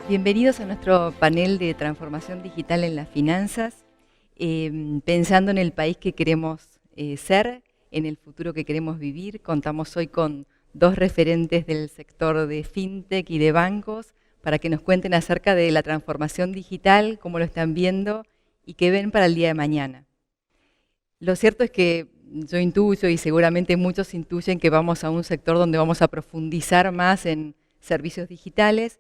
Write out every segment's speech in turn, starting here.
Bienvenidos a nuestro panel de transformación digital en las finanzas, pensando en el país que queremos ser, en el futuro que queremos vivir. Contamos hoy con dos referentes del sector de fintech y de bancos para que nos cuenten acerca de la transformación digital, cómo lo están viendo y qué ven para el día de mañana. Lo cierto es que yo intuyo, y seguramente muchos intuyen, que vamos a un sector donde vamos a profundizar más en servicios digitales,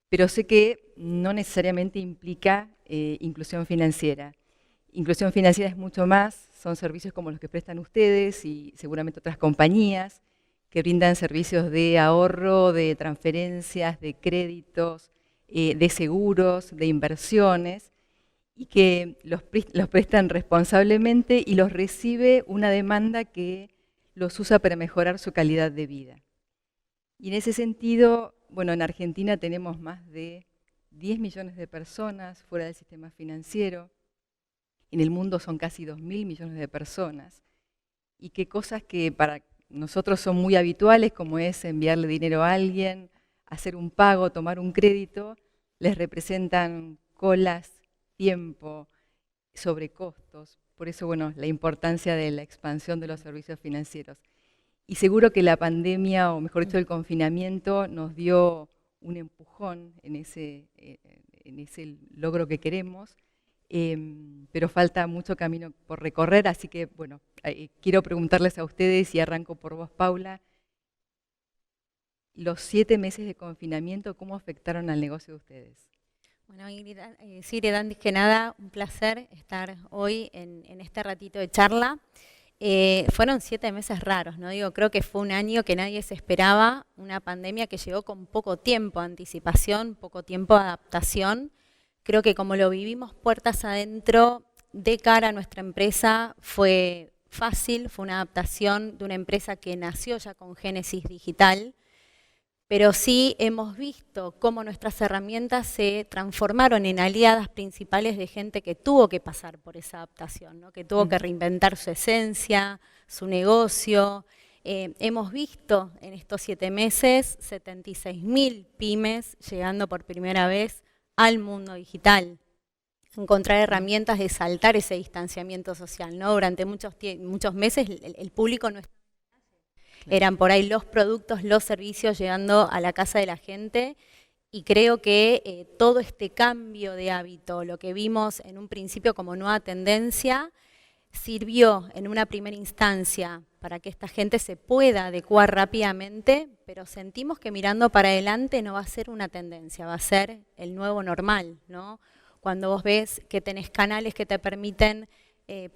pero sé que no necesariamente implica inclusión financiera. Inclusión financiera es mucho más, son servicios como los que prestan ustedes y seguramente otras compañías que brindan servicios de ahorro, de transferencias, de créditos, de seguros, de inversiones, y que los prestan responsablemente y los recibe una demanda que los usa para mejorar su calidad de vida. Y en ese sentido, bueno, en Argentina tenemos más de 10 millones de personas fuera del sistema financiero. En el mundo son casi 2.000 millones de personas. Y qué cosas que para nosotros son muy habituales, como es enviarle dinero a alguien, hacer un pago, tomar un crédito, les representan colas, tiempo, sobrecostos. Por eso, bueno, la importancia de la expansión de los servicios financieros. Y seguro que la pandemia, o mejor dicho, el confinamiento, nos dio un empujón en ese logro que queremos, pero falta mucho camino por recorrer, así que, bueno, quiero preguntarles a ustedes, y arranco por vos, Paula, los 7 meses de confinamiento, ¿cómo afectaron al negocio de ustedes? Bueno, Ingrid, antes que nada, un placer estar hoy en este ratito de charla. Fueron 7 meses raros, ¿no? Creo que fue un año que nadie se esperaba, una pandemia que llegó con poco tiempo de anticipación, poco tiempo de adaptación. Creo que como lo vivimos puertas adentro, de cara a nuestra empresa, fue fácil, fue una adaptación de una empresa que nació ya con génesis digital, pero sí hemos visto cómo nuestras herramientas se transformaron en aliadas principales de gente que tuvo que pasar por esa adaptación, ¿no? Que tuvo que reinventar su esencia, su negocio. Hemos visto en estos 7 meses 76.000 pymes llegando por primera vez al mundo digital. Encontrar herramientas de saltar ese distanciamiento social, ¿no? Durante muchos meses el público no estaba. Eran por ahí los productos, los servicios llegando a la casa de la gente, y creo que todo este cambio de hábito, lo que vimos en un principio como nueva tendencia, sirvió en una primera instancia para que esta gente se pueda adecuar rápidamente, pero sentimos que mirando para adelante no va a ser una tendencia, va a ser el nuevo normal, ¿no? Cuando vos ves que tenés canales que te permiten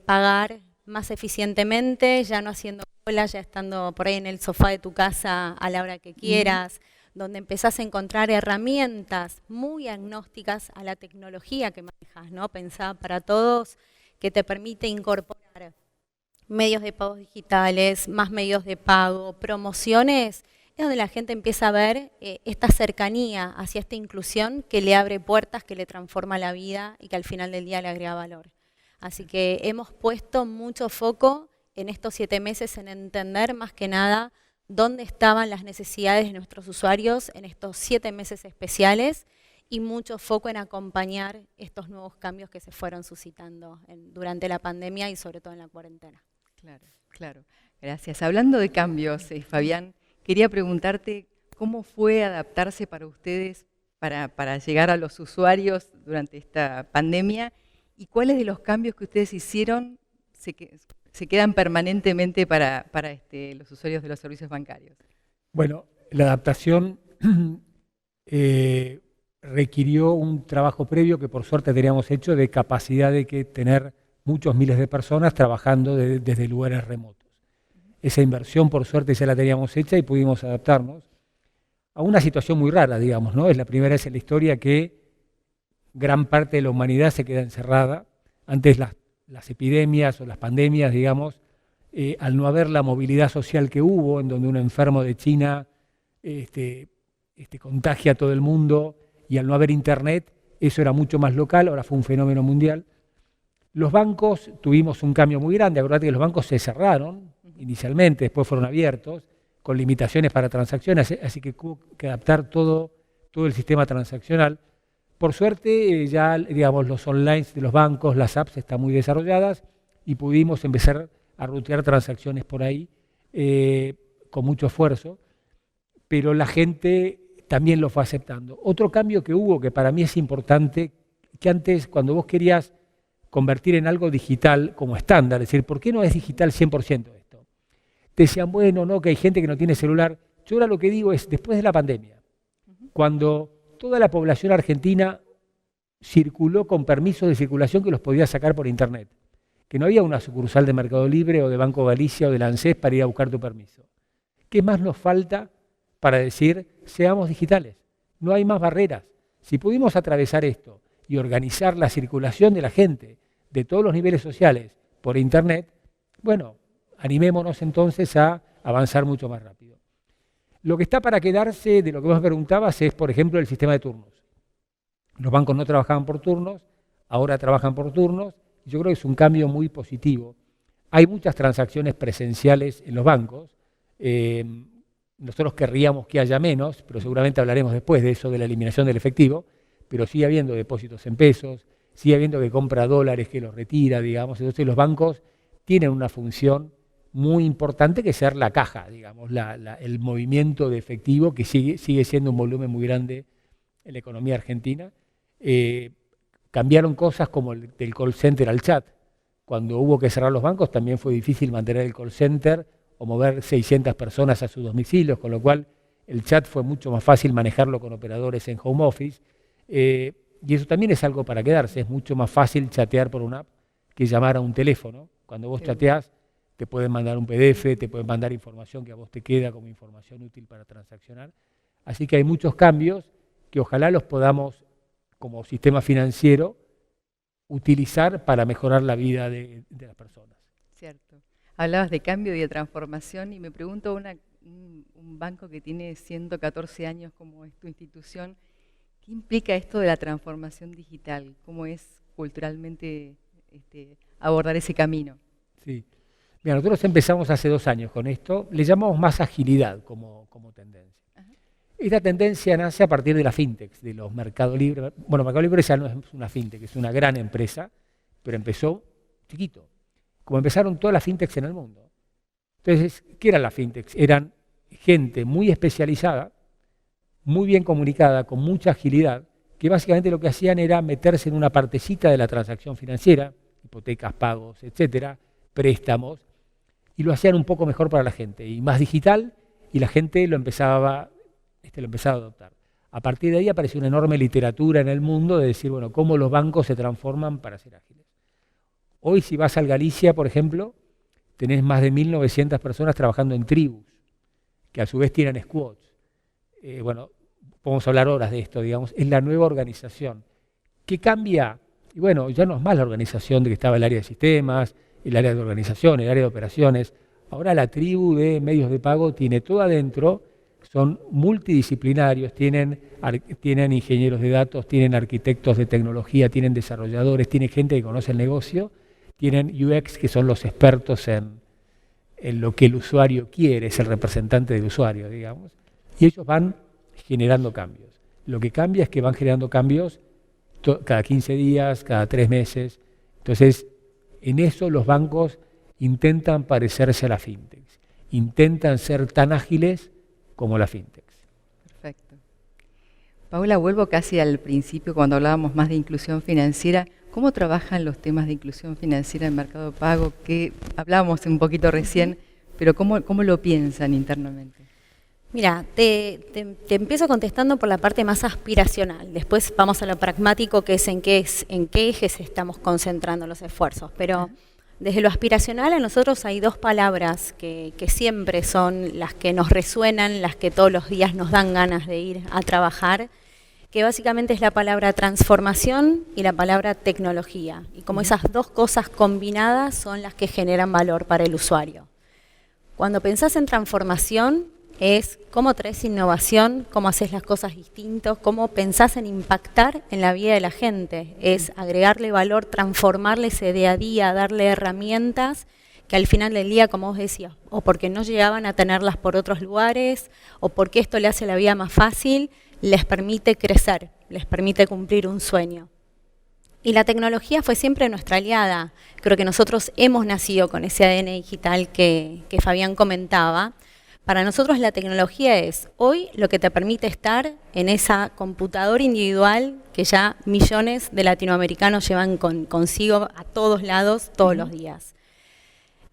pagar más eficientemente, ya no haciendo cola, ya estando por ahí en el sofá de tu casa a la hora que quieras, donde empezás a encontrar herramientas muy agnósticas a la tecnología que manejas, ¿no? Pensada para todos, que te permite incorporar medios de pagos digitales, más medios de pago, promociones, es donde la gente empieza a ver esta cercanía hacia esta inclusión que le abre puertas, que le transforma la vida y que al final del día le agrega valor. Así que hemos puesto mucho foco en estos 7 meses en entender más que nada dónde estaban las necesidades de nuestros usuarios en estos 7 meses especiales, y mucho foco en acompañar estos nuevos cambios que se fueron suscitando durante la pandemia y sobre todo en la cuarentena. Claro, claro. Gracias. Hablando de cambios, Fabián, quería preguntarte cómo fue adaptarse para ustedes para llegar a los usuarios durante esta pandemia, y cuáles de los cambios que ustedes hicieron se quedan permanentemente para los usuarios de los servicios bancarios. Bueno, la adaptación requirió un trabajo previo que por suerte teníamos hecho, de capacidad de tener muchos miles de personas trabajando desde lugares remotos. Esa inversión por suerte ya la teníamos hecha y pudimos adaptarnos a una situación muy rara, digamos, ¿no? Es la primera vez en la historia que gran parte de la humanidad se queda encerrada. Antes las epidemias o las pandemias, digamos, al no haber la movilidad social que hubo, en donde un enfermo de China contagia a todo el mundo, y al no haber internet, eso era mucho más local, ahora fue un fenómeno mundial. Los bancos tuvimos un cambio muy grande. Acordate que los bancos se cerraron inicialmente, después fueron abiertos, con limitaciones para transacciones, así que hubo que adaptar todo todo el sistema transaccional. Por suerte, ya digamos, los online de los bancos, las apps están muy desarrolladas y pudimos empezar a rutear transacciones por ahí con mucho esfuerzo, pero la gente también lo fue aceptando. Otro cambio que hubo, que para mí es importante, que antes cuando vos querías convertir en algo digital como estándar, es decir, ¿por qué no es digital 100% esto? Te decían, bueno, no, que hay gente que no tiene celular. Yo ahora lo que digo es, después de la pandemia, cuando toda la población argentina circuló con permisos de circulación que los podía sacar por internet, que no había una sucursal de Mercado Libre o de Banco Galicia o de la ANSES para ir a buscar tu permiso. ¿Qué más nos falta para decir, seamos digitales? No hay más barreras. Si pudimos atravesar esto y organizar la circulación de la gente de todos los niveles sociales por internet, bueno, animémonos entonces a avanzar mucho más rápido. Lo que está para quedarse de lo que vos me preguntabas es, por ejemplo, el sistema de turnos. Los bancos no trabajaban por turnos, ahora trabajan por turnos. Yo creo que es un cambio muy positivo. Hay muchas transacciones presenciales en los bancos. Nosotros querríamos que haya menos, pero seguramente hablaremos después de eso, de la eliminación del efectivo, pero sigue habiendo depósitos en pesos, sigue habiendo que compra dólares, que los retira, digamos. Entonces los bancos tienen una función muy importante que es ser la caja, digamos, el movimiento de efectivo que sigue siendo un volumen muy grande en la economía argentina. Cambiaron cosas como del call center al chat. Cuando hubo que cerrar los bancos también fue difícil mantener el call center o mover 600 personas a sus domicilios, con lo cual el chat fue mucho más fácil manejarlo con operadores en home office. Y eso también es algo para quedarse. Es mucho más fácil chatear por una app que llamar a un teléfono. Cuando vos chateás, te pueden mandar un PDF, te pueden mandar información que a vos te queda como información útil para transaccionar. Así que hay muchos cambios que ojalá los podamos, como sistema financiero, utilizar para mejorar la vida de las personas. Cierto. Hablabas de cambio y de transformación y me pregunto, un banco que tiene 114 años como es tu institución, ¿qué implica esto de la transformación digital? ¿Cómo es culturalmente abordar ese camino? Sí. Mira, nosotros empezamos hace 2 años con esto, le llamamos más agilidad como tendencia. Ajá. Esta tendencia nace a partir de la fintech, de los Mercado Libre. Bueno, Mercado Libre ya no es una fintech, es una gran empresa, pero empezó chiquito, como empezaron todas las fintechs en el mundo. Entonces, ¿qué eran las fintechs? Eran gente muy especializada, muy bien comunicada, con mucha agilidad, que básicamente lo que hacían era meterse en una partecita de la transacción financiera, hipotecas, pagos, etcétera, préstamos, y lo hacían un poco mejor para la gente, y más digital, y la gente lo empezaba a adoptar. A partir de ahí apareció una enorme literatura en el mundo de decir, bueno, cómo los bancos se transforman para ser ágiles. Hoy, si vas al Galicia, por ejemplo, tenés más de 1.900 personas trabajando en tribus, que a su vez tienen squads. Bueno, podemos hablar horas de esto, digamos, es la nueva organización. ¿Qué cambia? Y bueno, ya no es más la organización de que estaba el área de sistemas, el área de organización, el área de operaciones. Ahora la tribu de medios de pago tiene todo adentro, son multidisciplinarios, tienen ingenieros de datos, tienen arquitectos de tecnología, tienen desarrolladores, tienen gente que conoce el negocio, tienen UX que son los expertos en lo que el usuario quiere, es el representante del usuario, digamos, y ellos van generando cambios. Lo que cambia es que van generando cambios cada 15 días, cada 3 meses. Entonces, en eso los bancos intentan parecerse a la fintech, intentan ser tan ágiles como la fintech. Perfecto. Paula, vuelvo casi al principio cuando hablábamos más de inclusión financiera. ¿Cómo trabajan los temas de inclusión financiera en Mercado Pago? Que hablábamos un poquito recién, pero ¿cómo lo piensan internamente? Mira, te empiezo contestando por la parte más aspiracional. Después vamos a lo pragmático, que es en qué ejes estamos concentrando los esfuerzos. Pero desde lo aspiracional a nosotros hay 2 palabras que siempre son las que nos resuenan, las que todos los días nos dan ganas de ir a trabajar, que básicamente es la palabra transformación y la palabra tecnología. Y como esas 2 cosas combinadas son las que generan valor para el usuario. Cuando pensás en transformación, es cómo traes innovación, cómo haces las cosas distintos, cómo pensás en impactar en la vida de la gente. Es agregarle valor, transformarle ese día a día, darle herramientas que al final del día, como vos decías, o porque no llegaban a tenerlas por otros lugares, o porque esto le hace la vida más fácil, les permite crecer, les permite cumplir un sueño. Y la tecnología fue siempre nuestra aliada. Creo que nosotros hemos nacido con ese ADN digital que Fabián comentaba. Para nosotros la tecnología es hoy lo que te permite estar en esa computadora individual que ya millones de latinoamericanos llevan consigo a todos lados, todos los días.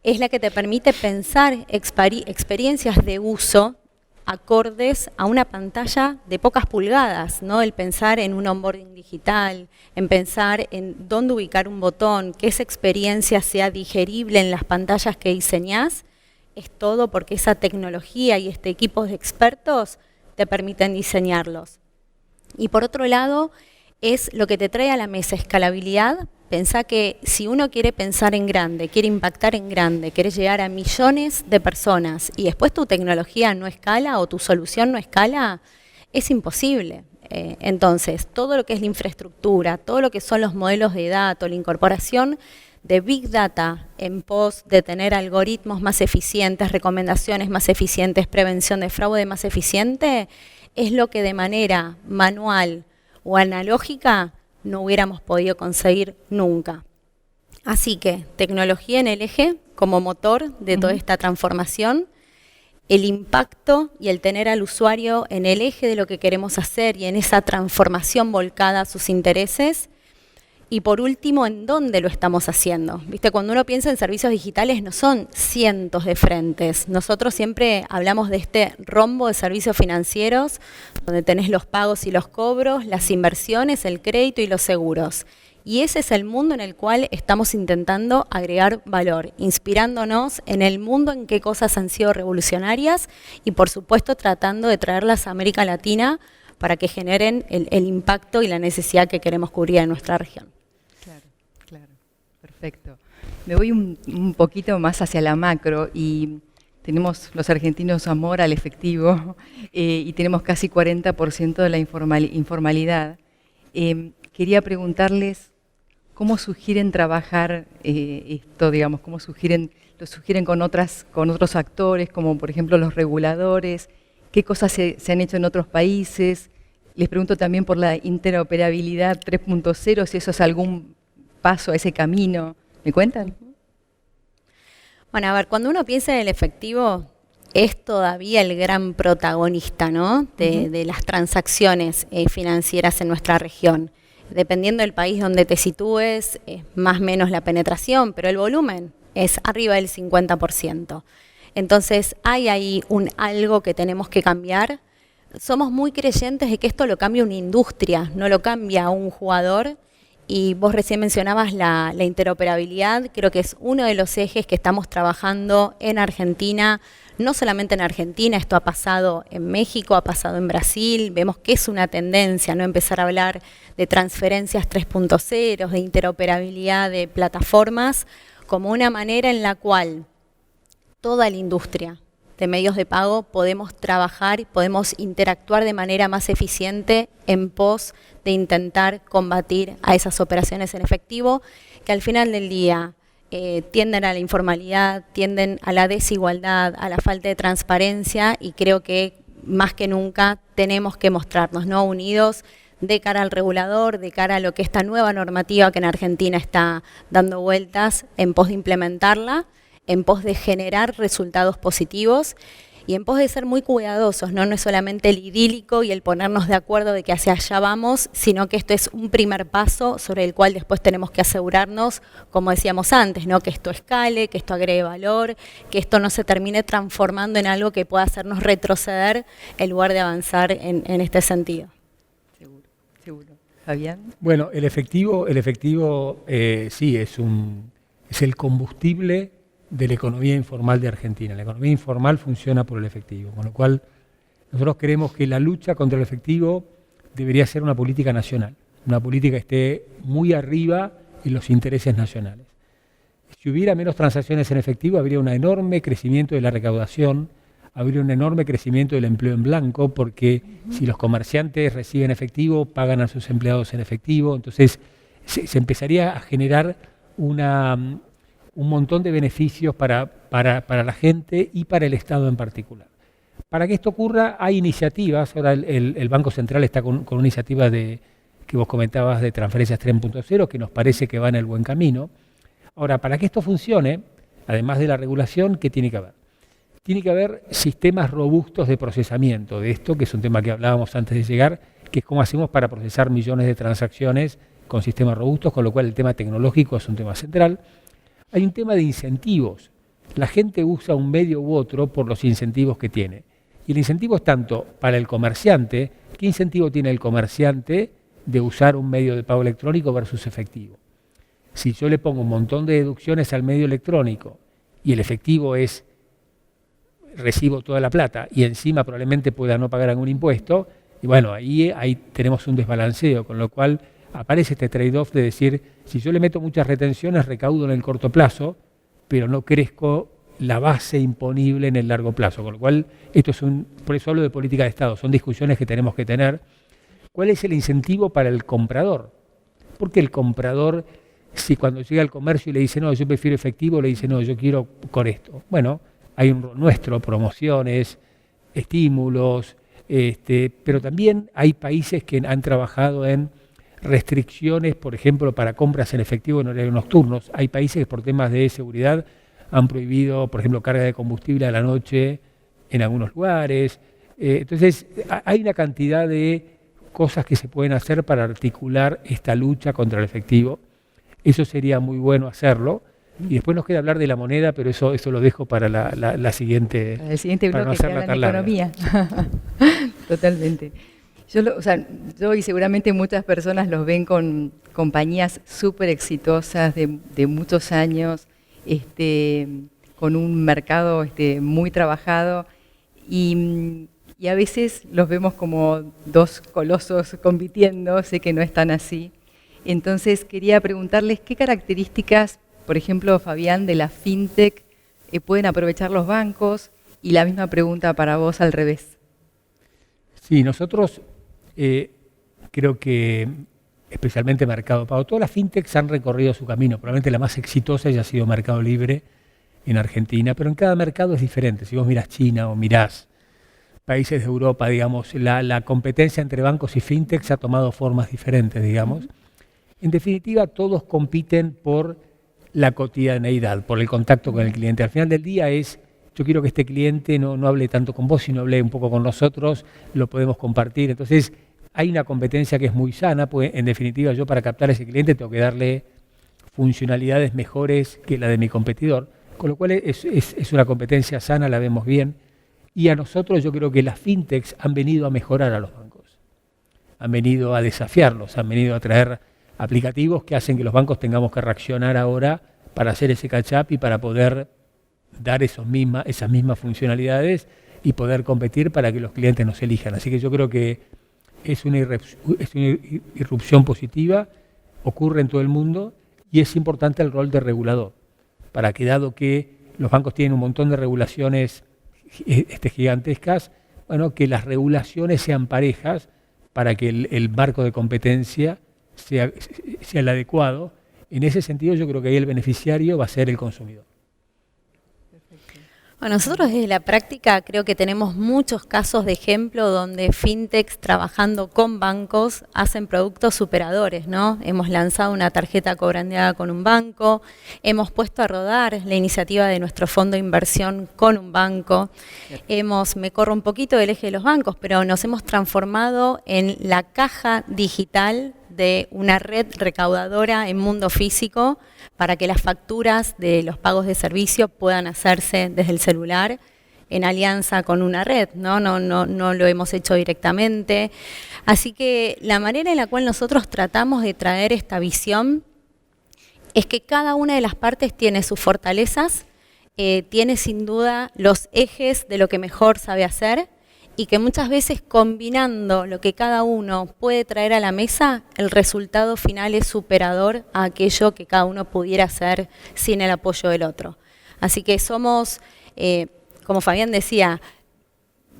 Es la que te permite pensar experiencias de uso acordes a una pantalla de pocas pulgadas, ¿no? El pensar en un onboarding digital, en pensar en dónde ubicar un botón, que esa experiencia sea digerible en las pantallas que diseñás, es todo porque esa tecnología y este equipo de expertos te permiten diseñarlos. Y por otro lado, es lo que te trae a la mesa escalabilidad. Pensá que si uno quiere pensar en grande, quiere impactar en grande, quiere llegar a millones de personas y después tu tecnología no escala o tu solución no escala, es imposible. Entonces, todo lo que es la infraestructura, todo lo que son los modelos de datos, la incorporación de Big Data en pos de tener algoritmos más eficientes, recomendaciones más eficientes, prevención de fraude más eficiente, es lo que de manera manual o analógica no hubiéramos podido conseguir nunca. Así que tecnología en el eje como motor de toda esta transformación, el impacto y el tener al usuario en el eje de lo que queremos hacer y en esa transformación volcada a sus intereses. Y por último, ¿en dónde lo estamos haciendo? ¿Viste? Cuando uno piensa en servicios digitales no son cientos de frentes. Nosotros siempre hablamos de este rombo de servicios financieros, donde tenés los pagos y los cobros, las inversiones, el crédito y los seguros. Y ese es el mundo en el cual estamos intentando agregar valor, inspirándonos en el mundo en qué cosas han sido revolucionarias y por supuesto tratando de traerlas a América Latina para que generen el impacto y la necesidad que queremos cubrir en nuestra región. Claro, perfecto. Me voy un poquito más hacia la macro y tenemos los argentinos amor al efectivo y tenemos casi 40% de la informalidad. Quería preguntarles cómo sugieren trabajar esto, digamos, cómo lo sugieren con otros actores, como por ejemplo los reguladores, qué cosas se han hecho en otros países. Les pregunto también por la interoperabilidad 3.0, si eso es algún paso a ese camino. ¿Me cuentan? Bueno, a ver, cuando uno piensa en el efectivo, es todavía el gran protagonista, ¿no? de las transacciones financieras en nuestra región. Dependiendo del país donde te sitúes, es más o menos la penetración, pero el volumen es arriba del 50%. Entonces, hay ahí algo que tenemos que cambiar. Somos muy creyentes de que esto lo cambia una industria, no lo cambia un jugador. Y vos recién mencionabas la interoperabilidad, creo que es uno de los ejes que estamos trabajando en Argentina, no solamente en Argentina, esto ha pasado en México, ha pasado en Brasil, vemos que es una tendencia, ¿no? Empezar a hablar de transferencias 3.0, de interoperabilidad de plataformas, como una manera en la cual toda la industria de medios de pago podemos trabajar y podemos interactuar de manera más eficiente en pos de intentar combatir a esas operaciones en efectivo que al final del día tienden a la informalidad, tienden a la desigualdad, a la falta de transparencia y creo que más que nunca tenemos que mostrarnos, ¿no? Unidos de cara al regulador, de cara a lo que esta nueva normativa que en Argentina está dando vueltas en pos de implementarla, en pos de generar resultados positivos y en pos de ser muy cuidadosos, ¿no? No es solamente el idílico y el ponernos de acuerdo de que hacia allá vamos, sino que esto es un primer paso sobre el cual después tenemos que asegurarnos, como decíamos antes, ¿no? Que esto escale, que esto agregue valor, que esto no se termine transformando en algo que pueda hacernos retroceder en lugar de avanzar en este sentido. Seguro. Fabián. Bueno, el efectivo sí, es el combustible de la economía informal de Argentina. La economía informal funciona por el efectivo, con lo cual nosotros creemos que la lucha contra el efectivo debería ser una política nacional, una política que esté muy arriba en los intereses nacionales. Si hubiera menos transacciones en efectivo, habría un enorme crecimiento de la recaudación, habría un enorme crecimiento del empleo en blanco, porque si los comerciantes reciben efectivo, pagan a sus empleados en efectivo, entonces se empezaría a generar un montón de beneficios para la gente y para el Estado en particular. Para que esto ocurra hay iniciativas, ahora el Banco Central está con una iniciativa que vos comentabas de transferencias 3.0, que nos parece que va en el buen camino. Ahora, para que esto funcione, además de la regulación, ¿qué tiene que haber? Tiene que haber sistemas robustos de procesamiento de esto, que es un tema que hablábamos antes de llegar, que es cómo hacemos para procesar millones de transacciones con sistemas robustos, con lo cual el tema tecnológico es un tema central. Hay un tema de incentivos. La gente usa un medio u otro por los incentivos que tiene. Y el incentivo es tanto para el comerciante. ¿Qué incentivo tiene el comerciante de usar un medio de pago electrónico versus efectivo? Si yo le pongo un montón de deducciones al medio electrónico y el efectivo es recibo toda la plata y encima probablemente pueda no pagar algún impuesto, y bueno, ahí tenemos un desbalanceo, con lo cual aparece este trade-off de decir, si yo le meto muchas retenciones, recaudo en el corto plazo, pero no crezco la base imponible en el largo plazo, con lo cual esto es por eso hablo de política de Estado, son discusiones que tenemos que tener. ¿Cuál es el incentivo para el comprador? Porque el comprador, si cuando llega al comercio y le dice, no, yo prefiero efectivo, le dice, no, yo quiero con esto. Bueno, hay un rol nuestro, promociones, estímulos, pero también hay países que han trabajado en restricciones, por ejemplo, para compras en efectivo en horarios nocturnos. Hay países que por temas de seguridad han prohibido, por ejemplo, carga de combustible a la noche en algunos lugares. Entonces, hay una cantidad de cosas que se pueden hacer para articular esta lucha contra el efectivo. Eso sería muy bueno hacerlo. Y después nos queda hablar de la moneda, pero eso lo dejo para la siguiente. Para el siguiente bloque, no que habla de economía. Totalmente. Yo y seguramente muchas personas los ven con compañías súper exitosas de muchos años, con un mercado muy trabajado y a veces los vemos como dos colosos compitiendo, sé que no es tan así. Entonces quería preguntarles qué características, por ejemplo, Fabián, de la fintech pueden aprovechar los bancos, y la misma pregunta para vos al revés. Sí, nosotros creo que especialmente Mercado Pago, todas las fintechs han recorrido su camino, probablemente la más exitosa ya ha sido Mercado Libre en Argentina, pero en cada mercado es diferente. Si vos mirás China o mirás países de Europa, digamos, la competencia entre bancos y fintechs ha tomado formas diferentes, digamos. En definitiva, todos compiten por la cotidianeidad, por el contacto con el cliente. Al final del día yo quiero que este cliente no hable tanto con vos, sino hable un poco con nosotros, lo podemos compartir. Entonces, hay una competencia que es muy sana, pues en definitiva yo para captar a ese cliente tengo que darle funcionalidades mejores que la de mi competidor, con lo cual es una competencia sana, la vemos bien. Y a nosotros yo creo que las fintechs han venido a mejorar a los bancos, han venido a desafiarlos, han venido a traer aplicativos que hacen que los bancos tengamos que reaccionar ahora para hacer ese catch-up y para poder dar esas mismas funcionalidades y poder competir para que los clientes nos elijan. Así que yo creo que es una irrupción positiva, ocurre en todo el mundo y es importante el rol de regulador, para que dado que los bancos tienen un montón de regulaciones gigantescas, bueno, que las regulaciones sean parejas para que el marco de competencia sea el adecuado. En ese sentido yo creo que ahí el beneficiario va a ser el consumidor. Bueno, nosotros desde la práctica creo que tenemos muchos casos de ejemplo donde fintechs trabajando con bancos hacen productos superadores, ¿no? Hemos lanzado una tarjeta cobrandeada con un banco, hemos puesto a rodar la iniciativa de nuestro fondo de inversión con un banco, me corro un poquito del eje de los bancos, pero nos hemos transformado en la caja digital de una red recaudadora en mundo físico para que las facturas de los pagos de servicio puedan hacerse desde el celular en alianza con una red, ¿no? No lo hemos hecho directamente. Así que la manera en la cual nosotros tratamos de traer esta visión es que cada una de las partes tiene sus fortalezas, tiene sin duda los ejes de lo que mejor sabe hacer, y que muchas veces combinando lo que cada uno puede traer a la mesa, el resultado final es superador a aquello que cada uno pudiera hacer sin el apoyo del otro. Así que somos, como Fabián decía,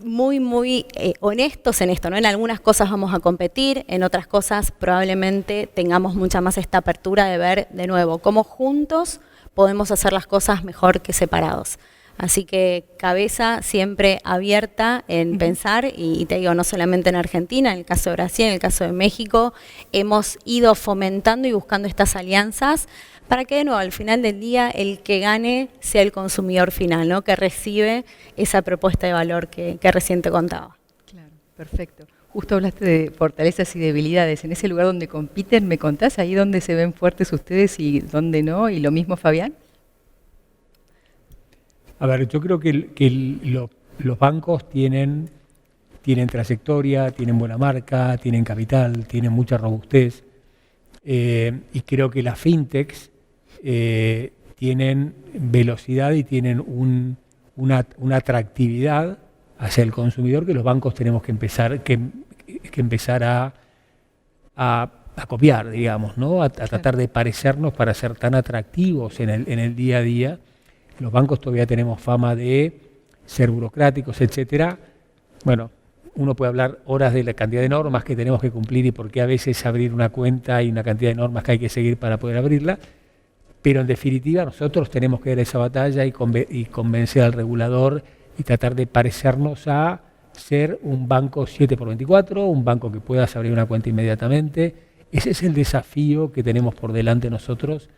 muy honestos en esto, ¿no? En algunas cosas vamos a competir, en otras cosas probablemente tengamos mucha más esta apertura de ver de nuevo cómo juntos podemos hacer las cosas mejor que separados. Así que cabeza siempre abierta en pensar, y te digo, no solamente en Argentina, en el caso de Brasil, en el caso de México, hemos ido fomentando y buscando estas alianzas para que, de nuevo, al final del día, el que gane sea el consumidor final, ¿no? Que recibe esa propuesta de valor que recién te contaba. Claro, perfecto. Justo hablaste de fortalezas y debilidades. En ese lugar donde compiten, ¿me contás ahí dónde se ven fuertes ustedes y dónde no? Y lo mismo, Fabián. A ver, yo creo que los bancos tienen trayectoria, tienen buena marca, tienen capital, tienen mucha robustez, y creo que las fintechs tienen velocidad y tienen una atractividad hacia el consumidor que los bancos tenemos que empezar a copiar, digamos, ¿no? A tratar de parecernos para ser tan atractivos en el día a día. Los bancos todavía tenemos fama de ser burocráticos, etcétera. Bueno, uno puede hablar horas de la cantidad de normas que tenemos que cumplir y por qué a veces abrir una cuenta hay una cantidad de normas que hay que seguir para poder abrirla, pero en definitiva nosotros tenemos que dar esa batalla y convencer al regulador y tratar de parecernos a ser un banco 7x24, un banco que puedas abrir una cuenta inmediatamente. Ese es el desafío que tenemos por delante nosotros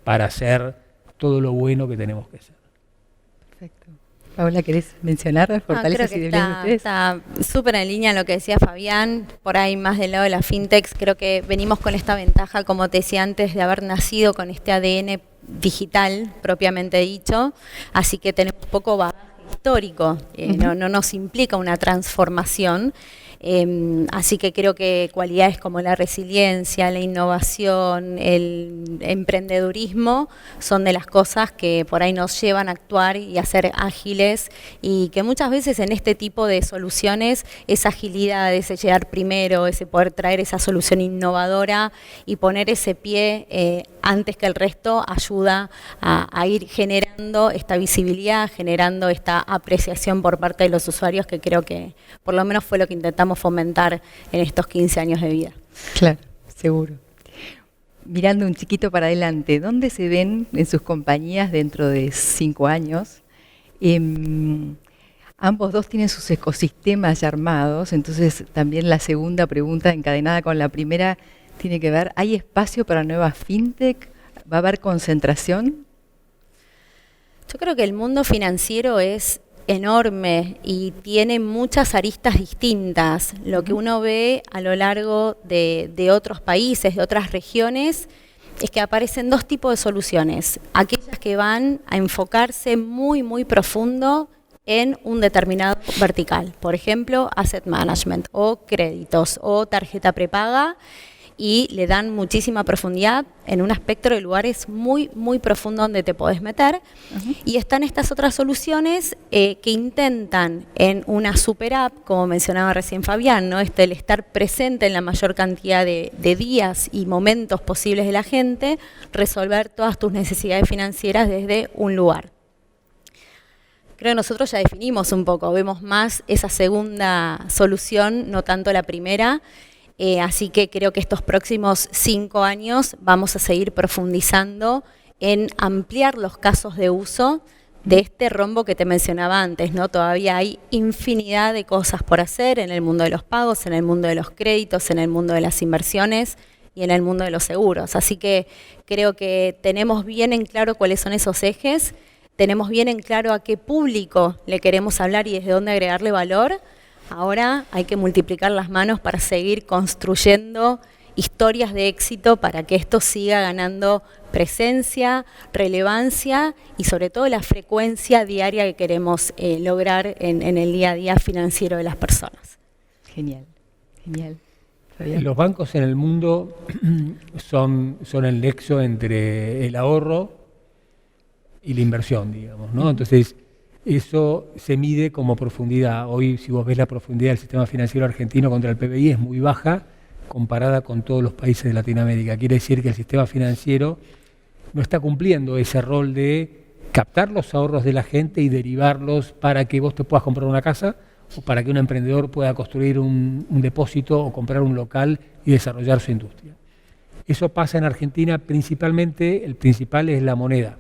para hacer todo lo bueno que tenemos que hacer. Perfecto. Paola, ¿querés mencionar las fortalezas y debilidades de ustedes? Está súper en línea lo que decía Fabián, por ahí más del lado de las fintechs. Creo que venimos con esta ventaja, como te decía antes, de haber nacido con este ADN digital, propiamente dicho, así que tenemos poco bagaje histórico, no nos implica una transformación. Así que creo que cualidades como la resiliencia, la innovación, el emprendedurismo son de las cosas que por ahí nos llevan a actuar y a ser ágiles, y que muchas veces en este tipo de soluciones esa agilidad, ese llegar primero, ese poder traer esa solución innovadora y poner ese pie antes que el resto ayuda a ir generando esta visibilidad, generando esta apreciación por parte de los usuarios, que creo que por lo menos fue lo que intentamos fomentar en estos 15 años de vida. Claro, seguro. Mirando un chiquito para adelante, ¿dónde se ven en sus compañías dentro de 5 años? Ambos dos tienen sus ecosistemas ya armados, entonces también la segunda pregunta encadenada con la primera tiene que ver, ¿hay espacio para nuevas fintech? ¿Va a haber concentración? Yo creo que el mundo financiero es enorme y tiene muchas aristas distintas. Lo que uno ve a lo largo de otros países, de otras regiones, es que aparecen dos tipos de soluciones. Aquellas que van a enfocarse muy, muy profundo en un determinado vertical. Por ejemplo, asset management o créditos o tarjeta prepaga, y le dan muchísima profundidad en un espectro de lugares muy, muy profundo donde te podés meter. Y están estas otras soluciones que intentan en una super app, como mencionaba recién Fabián, ¿no? El estar presente en la mayor cantidad de días y momentos posibles de la gente, resolver todas tus necesidades financieras desde un lugar. Creo que nosotros ya definimos un poco, vemos más esa segunda solución, no tanto la primera. Así que creo que estos próximos 5 años vamos a seguir profundizando en ampliar los casos de uso de este rombo que te mencionaba antes, ¿no? Todavía hay infinidad de cosas por hacer en el mundo de los pagos, en el mundo de los créditos, en el mundo de las inversiones y en el mundo de los seguros. Así que creo que tenemos bien en claro cuáles son esos ejes, tenemos bien en claro a qué público le queremos hablar y desde dónde agregarle valor. Ahora hay que multiplicar las manos para seguir construyendo historias de éxito para que esto siga ganando presencia, relevancia y sobre todo la frecuencia diaria que queremos lograr en el día a día financiero de las personas. Genial, genial. Los bancos en el mundo son el nexo entre el ahorro y la inversión, digamos, ¿no? Entonces, eso se mide como profundidad. Hoy, si vos ves la profundidad del sistema financiero argentino contra el PBI, es muy baja comparada con todos los países de Latinoamérica. Quiere decir que el sistema financiero no está cumpliendo ese rol de captar los ahorros de la gente y derivarlos para que vos te puedas comprar una casa o para que un emprendedor pueda construir un depósito o comprar un local y desarrollar su industria. Eso pasa en Argentina principalmente, el principal es la moneda.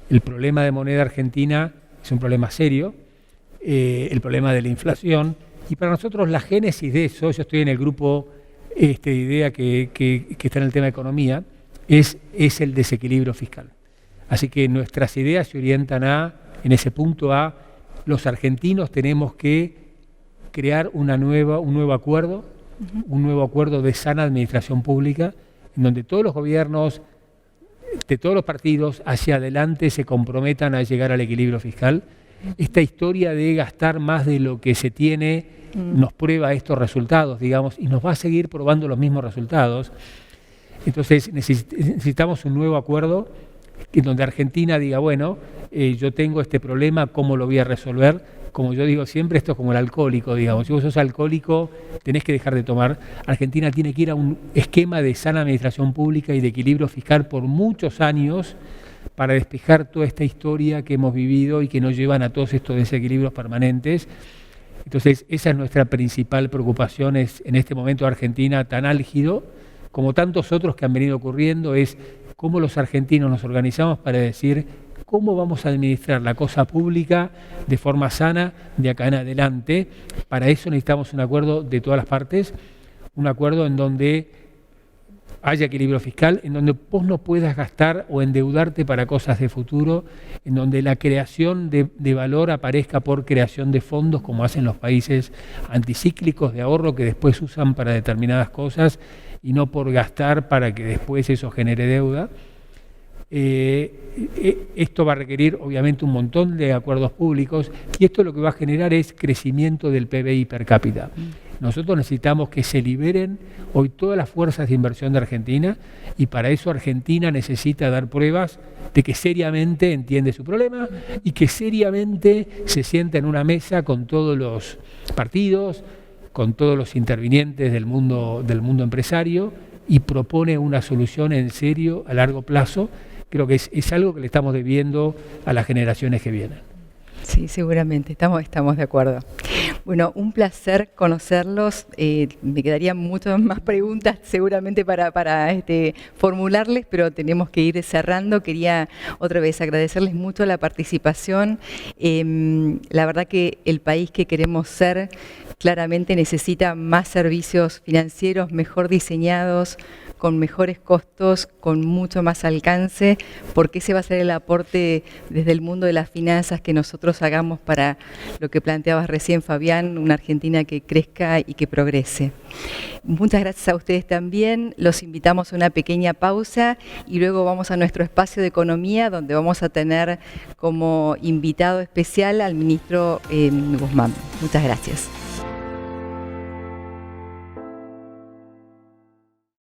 El problema de moneda argentina es un problema serio, el problema de la inflación, y para nosotros la génesis de eso, yo estoy en el grupo de idea que está en el tema de economía, es el desequilibrio fiscal. Así que nuestras ideas se orientan en ese punto los argentinos tenemos que crear un nuevo acuerdo, un nuevo acuerdo de sana administración pública, en donde todos los gobiernos de todos los partidos hacia adelante se comprometan a llegar al equilibrio fiscal. Esta historia de gastar más de lo que se tiene nos prueba estos resultados, digamos, y nos va a seguir probando los mismos resultados. Entonces necesitamos un nuevo acuerdo en donde Argentina diga, bueno, yo tengo este problema, ¿cómo lo voy a resolver? Como yo digo siempre, esto es como el alcohólico, digamos. Si vos sos alcohólico, tenés que dejar de tomar. Argentina tiene que ir a un esquema de sana administración pública y de equilibrio fiscal por muchos años para despejar toda esta historia que hemos vivido y que nos llevan a todos estos desequilibrios permanentes. Entonces, esa es nuestra principal preocupación en este momento de Argentina tan álgido, como tantos otros que han venido ocurriendo, es cómo los argentinos nos organizamos para decir cómo vamos a administrar la cosa pública de forma sana de acá en adelante. Para eso necesitamos un acuerdo de todas las partes, un acuerdo en donde haya equilibrio fiscal, en donde vos no puedas gastar o endeudarte para cosas de futuro, en donde la creación de valor aparezca por creación de fondos, como hacen los países anticíclicos de ahorro que después usan para determinadas cosas y no por gastar para que después eso genere deuda. Esto va a requerir obviamente un montón de acuerdos públicos y esto lo que va a generar es crecimiento del PBI per cápita. Nosotros necesitamos que se liberen hoy todas las fuerzas de inversión de Argentina y para eso Argentina necesita dar pruebas de que seriamente entiende su problema y que seriamente se sienta en una mesa con todos los partidos, con todos los intervinientes del mundo empresario y propone una solución en serio a largo plazo. Creo que es algo que le estamos debiendo a las generaciones que vienen. Sí, seguramente, estamos de acuerdo. Bueno, un placer conocerlos. Me quedarían muchas más preguntas seguramente para formularles, pero tenemos que ir cerrando. Quería otra vez agradecerles mucho la participación. La verdad que el país que queremos ser claramente necesita más servicios financieros mejor diseñados, con mejores costos, con mucho más alcance, porque ese va a ser el aporte desde el mundo de las finanzas que nosotros hagamos para lo que planteabas recién, Fabián, una Argentina que crezca y que progrese. Muchas gracias a ustedes también. Los invitamos a una pequeña pausa y luego vamos a nuestro espacio de economía, donde vamos a tener como invitado especial al ministro Guzmán. Muchas gracias.